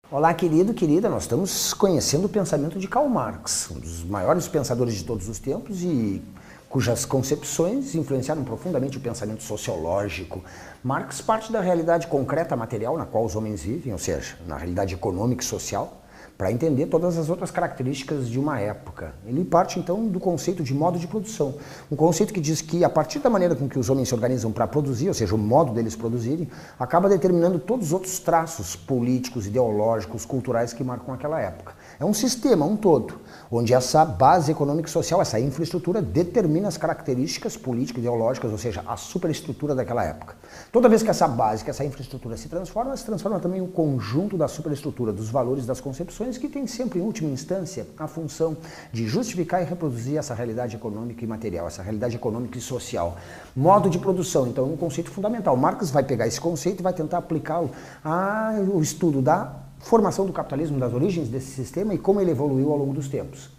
Olá, querido, querida, nós estamos conhecendo o pensamento de Karl Marx, um dos maiores pensadores de todos os tempos e cujas concepções influenciaram profundamente o pensamento sociológico. Marx parte da realidade concreta material na qual os homens vivem, ou seja, na realidade econômica e social, para entender todas as outras características de uma época. Ele parte, então, do conceito de modo de produção. Um conceito que diz que, a partir da maneira com que os homens se organizam para produzir, ou seja, o modo deles produzirem, acaba determinando todos os outros traços políticos, ideológicos, culturais que marcam aquela época. É um sistema, um todo, onde essa base econômica e social, essa infraestrutura, determina as características políticas e ideológicas, ou seja, a superestrutura daquela época. Toda vez que essa base, que essa infraestrutura se transforma também o conjunto da superestrutura, dos valores, das concepções, que tem sempre, em última instância, a função de justificar e reproduzir essa realidade econômica e material, essa realidade econômica e social. Modo de produção, então, é um conceito fundamental. Marx vai pegar esse conceito e vai tentar aplicá-lo ao estudo da formação do capitalismo, das origens desse sistema e como ele evoluiu ao longo dos tempos.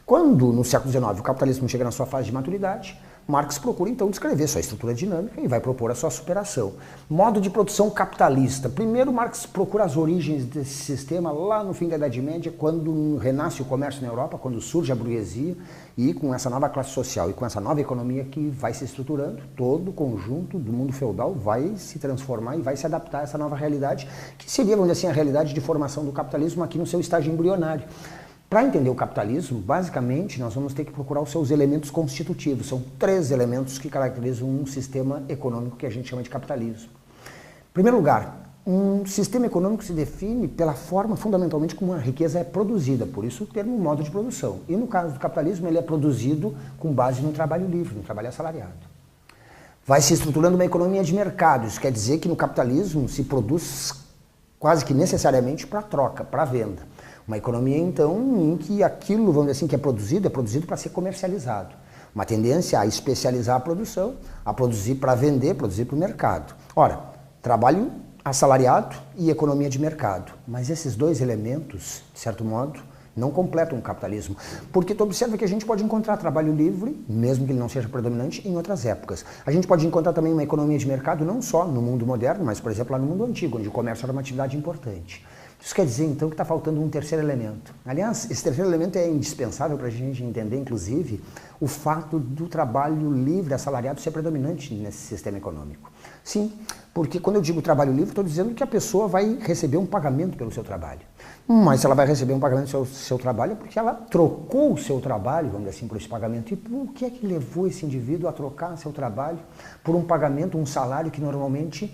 Quando, no século XIX, o capitalismo chega na sua fase de maturidade, Marx procura, então, descrever sua estrutura dinâmica e vai propor a sua superação. Modo de produção capitalista. Primeiro, Marx procura as origens desse sistema lá no fim da Idade Média, quando renasce o comércio na Europa, quando surge a burguesia, e com essa nova classe social e com essa nova economia que vai se estruturando, todo o conjunto do mundo feudal vai se transformar e vai se adaptar a essa nova realidade, que seria, vamos dizer assim, a realidade de formação do capitalismo aqui no seu estágio embrionário. Para entender o capitalismo, basicamente, nós vamos ter que procurar os seus elementos constitutivos. São 3 elementos que caracterizam um sistema econômico que a gente chama de capitalismo. Em primeiro lugar, um sistema econômico se define pela forma, fundamentalmente, como a riqueza é produzida, por isso o termo modo de produção. E no caso do capitalismo, ele é produzido com base no trabalho livre, no trabalho assalariado. Vai se estruturando uma economia de mercado, isso quer dizer que no capitalismo se produz quase que necessariamente para troca, para venda. Uma economia, então, em que aquilo, vamos dizer assim, que é produzido para ser comercializado. Uma tendência a especializar a produção, a produzir para vender, produzir para o mercado. Ora, trabalho assalariado e economia de mercado. Mas esses 2 elementos, de certo modo, não completam o capitalismo. Porque tu observa que a gente pode encontrar trabalho livre, mesmo que ele não seja predominante, em outras épocas. A gente pode encontrar também uma economia de mercado, não só no mundo moderno, mas, por exemplo, lá no mundo antigo, onde o comércio era uma atividade importante. Isso quer dizer, então, que está faltando um terceiro elemento. Aliás, esse terceiro elemento é indispensável para a gente entender, inclusive, o fato do trabalho livre assalariado ser predominante nesse sistema econômico. Sim, porque quando eu digo trabalho livre, estou dizendo que a pessoa vai receber um pagamento pelo seu trabalho. Mas se ela vai receber um pagamento pelo seu trabalho é porque ela trocou o seu trabalho, vamos dizer assim, por esse pagamento. E por que é que levou esse indivíduo a trocar seu trabalho por um pagamento, um salário que normalmente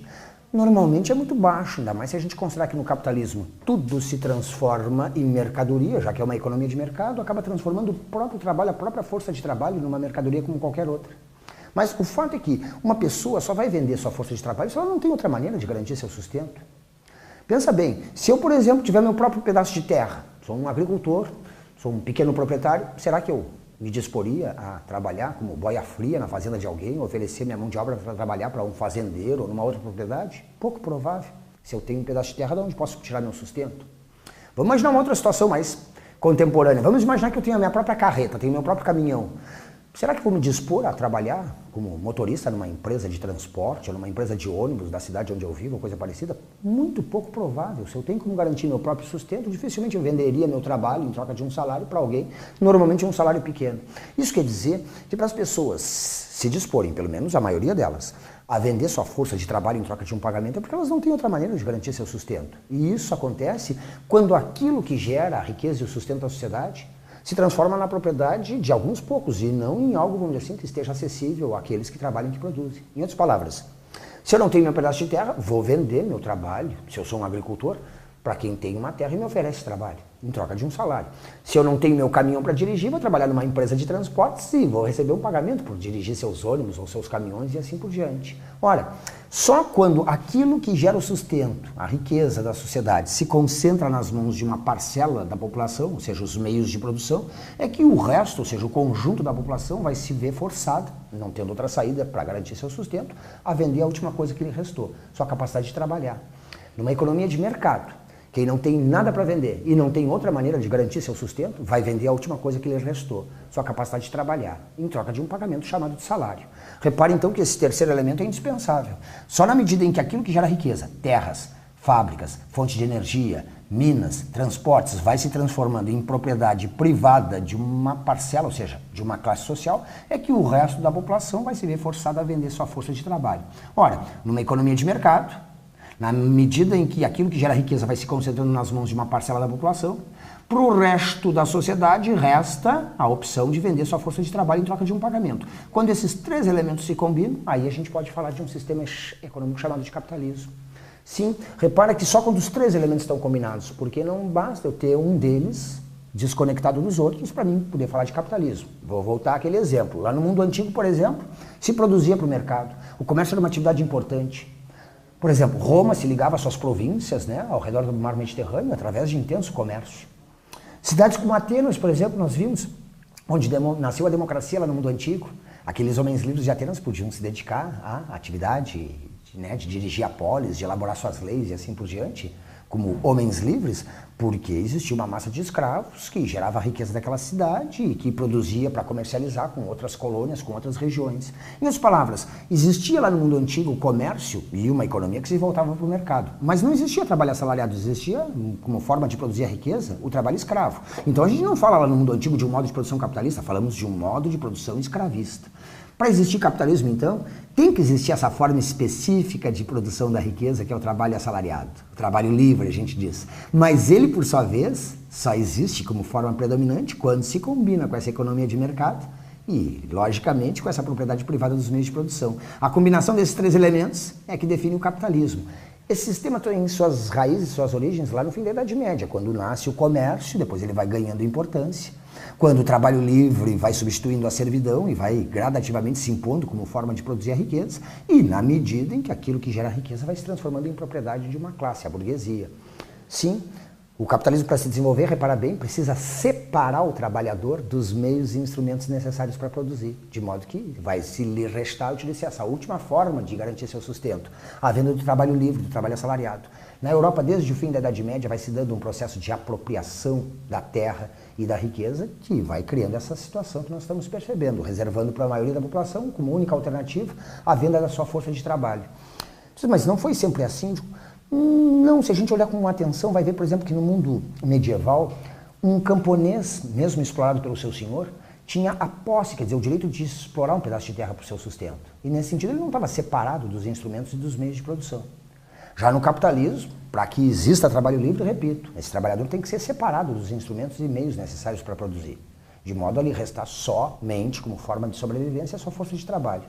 é muito baixo, ainda mais se a gente considerar que no capitalismo tudo se transforma em mercadoria, já que é uma economia de mercado, acaba transformando o próprio trabalho, a própria força de trabalho numa mercadoria como qualquer outra. Mas o fato é que uma pessoa só vai vender sua força de trabalho se ela não tem outra maneira de garantir seu sustento. Pensa bem, se eu, por exemplo, tiver meu próprio pedaço de terra, sou um agricultor, sou um pequeno proprietário, será que eu me disporia a trabalhar como boia fria na fazenda de alguém, oferecer minha mão de obra para trabalhar para um fazendeiro ou numa outra propriedade? Pouco provável. Se eu tenho um pedaço de terra, de onde posso tirar meu sustento? Vamos imaginar uma outra situação mais contemporânea. Vamos imaginar que eu tenho a minha própria carreta, tenho meu próprio caminhão. Será que vou me dispor a trabalhar como motorista numa empresa de transporte, ou numa empresa de ônibus da cidade onde eu vivo, ou coisa parecida? Muito pouco provável. Se eu tenho como garantir meu próprio sustento, dificilmente eu venderia meu trabalho em troca de um salário para alguém, normalmente um salário pequeno. Isso quer dizer que para as pessoas se disporem, pelo menos a maioria delas, a vender sua força de trabalho em troca de um pagamento, é porque elas não têm outra maneira de garantir seu sustento. E isso acontece quando aquilo que gera a riqueza e o sustento da sociedade se transforma na propriedade de alguns poucos e não em algo, vamos dizer assim, que esteja acessível àqueles que trabalham e que produzem. Em outras palavras, se eu não tenho meu pedaço de terra, vou vender meu trabalho, se eu sou um agricultor, para quem tem uma terra e me oferece trabalho, em troca de um salário. Se eu não tenho meu caminhão para dirigir, vou trabalhar numa empresa de transportes e vou receber um pagamento por dirigir seus ônibus ou seus caminhões e assim por diante. Ora, só quando aquilo que gera o sustento, a riqueza da sociedade, se concentra nas mãos de uma parcela da população, ou seja, os meios de produção, é que o resto, ou seja, o conjunto da população vai se ver forçado, não tendo outra saída para garantir seu sustento, a vender a última coisa que lhe restou, sua capacidade de trabalhar. Numa economia de mercado, Quem não tem nada para vender e não tem outra maneira de garantir seu sustento, vai vender a última coisa que lhe restou, sua capacidade de trabalhar, em troca de um pagamento chamado de salário. Repare então que esse terceiro elemento é indispensável. Só na medida em que aquilo que gera riqueza, terras, fábricas, fonte de energia, minas, transportes, vai se transformando em propriedade privada de uma parcela, ou seja, de uma classe social, é que o resto da população vai se ver forçado a vender sua força de trabalho. Ora, numa economia de mercado, na medida em que aquilo que gera riqueza vai se concentrando nas mãos de uma parcela da população, para o resto da sociedade resta a opção de vender sua força de trabalho em troca de um pagamento. Quando esses três elementos se combinam, aí a gente pode falar de um sistema econômico chamado de capitalismo. Sim, repara que só quando os três elementos estão combinados, porque não basta eu ter um deles desconectado dos outros para mim poder falar de capitalismo. Vou voltar àquele exemplo. Lá no mundo antigo, por exemplo, se produzia para o mercado. O comércio era uma atividade importante. Por exemplo, Roma se ligava às suas províncias, né, ao redor do mar Mediterrâneo, através de intenso comércio. Cidades como Atenas, por exemplo, nós vimos, onde nasceu a democracia lá no mundo antigo. Aqueles homens livres de Atenas podiam se dedicar à atividade de dirigir a polis, de elaborar suas leis e assim por diante, como homens livres, porque existia uma massa de escravos que gerava a riqueza daquela cidade e que produzia para comercializar com outras colônias, com outras regiões. Em outras palavras, existia lá no mundo antigo o comércio e uma economia que se voltava para o mercado. Mas não existia trabalho assalariado, existia, como forma de produzir a riqueza, o trabalho escravo. Então a gente não fala lá no mundo antigo de um modo de produção capitalista, falamos de um modo de produção escravista. Para existir capitalismo, então, tem que existir essa forma específica de produção da riqueza, que é o trabalho assalariado, o trabalho livre, a gente diz. Mas ele, por sua vez, só existe como forma predominante quando se combina com essa economia de mercado e, logicamente, com essa propriedade privada dos meios de produção. A combinação desses três elementos é que define o capitalismo. Esse sistema tem suas raízes, suas origens lá no fim da Idade Média, quando nasce o comércio, depois ele vai ganhando importância. Quando o trabalho livre vai substituindo a servidão e vai gradativamente se impondo como forma de produzir a riqueza, e na medida em que aquilo que gera riqueza vai se transformando em propriedade de uma classe, a burguesia. Sim, o capitalismo, para se desenvolver, repara bem, precisa separar o trabalhador dos meios e instrumentos necessários para produzir, de modo que vai se lhe restar utilizar essa última forma de garantir seu sustento, a venda do trabalho livre, do trabalho assalariado. Na Europa, desde o fim da Idade Média, vai se dando um processo de apropriação da terra e da riqueza que vai criando essa situação que nós estamos percebendo, reservando para a maioria da população, como única alternativa, a venda da sua força de trabalho. Mas não foi sempre assim? Não, se a gente olhar com atenção, vai ver, por exemplo, que no mundo medieval, um camponês, mesmo explorado pelo seu senhor, tinha a posse, quer dizer, o direito de explorar um pedaço de terra para o seu sustento. E nesse sentido ele não estava separado dos instrumentos e dos meios de produção. Já no capitalismo, para que exista trabalho livre, repito, esse trabalhador tem que ser separado dos instrumentos e meios necessários para produzir, de modo a lhe restar somente, como forma de sobrevivência, a sua força de trabalho.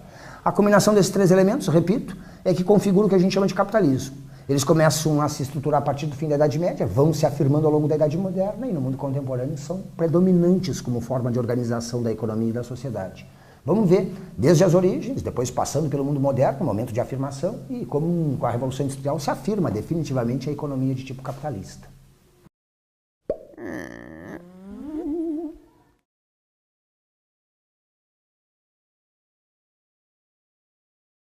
A combinação desses três elementos, repito, é que configura o que a gente chama de capitalismo. Eles começam a se estruturar a partir do fim da Idade Média, vão se afirmando ao longo da Idade Moderna e no mundo contemporâneo são predominantes como forma de organização da economia e da sociedade. Vamos ver, desde as origens, depois passando pelo mundo moderno, momento de afirmação, e como com a Revolução Industrial se afirma definitivamente a economia de tipo capitalista.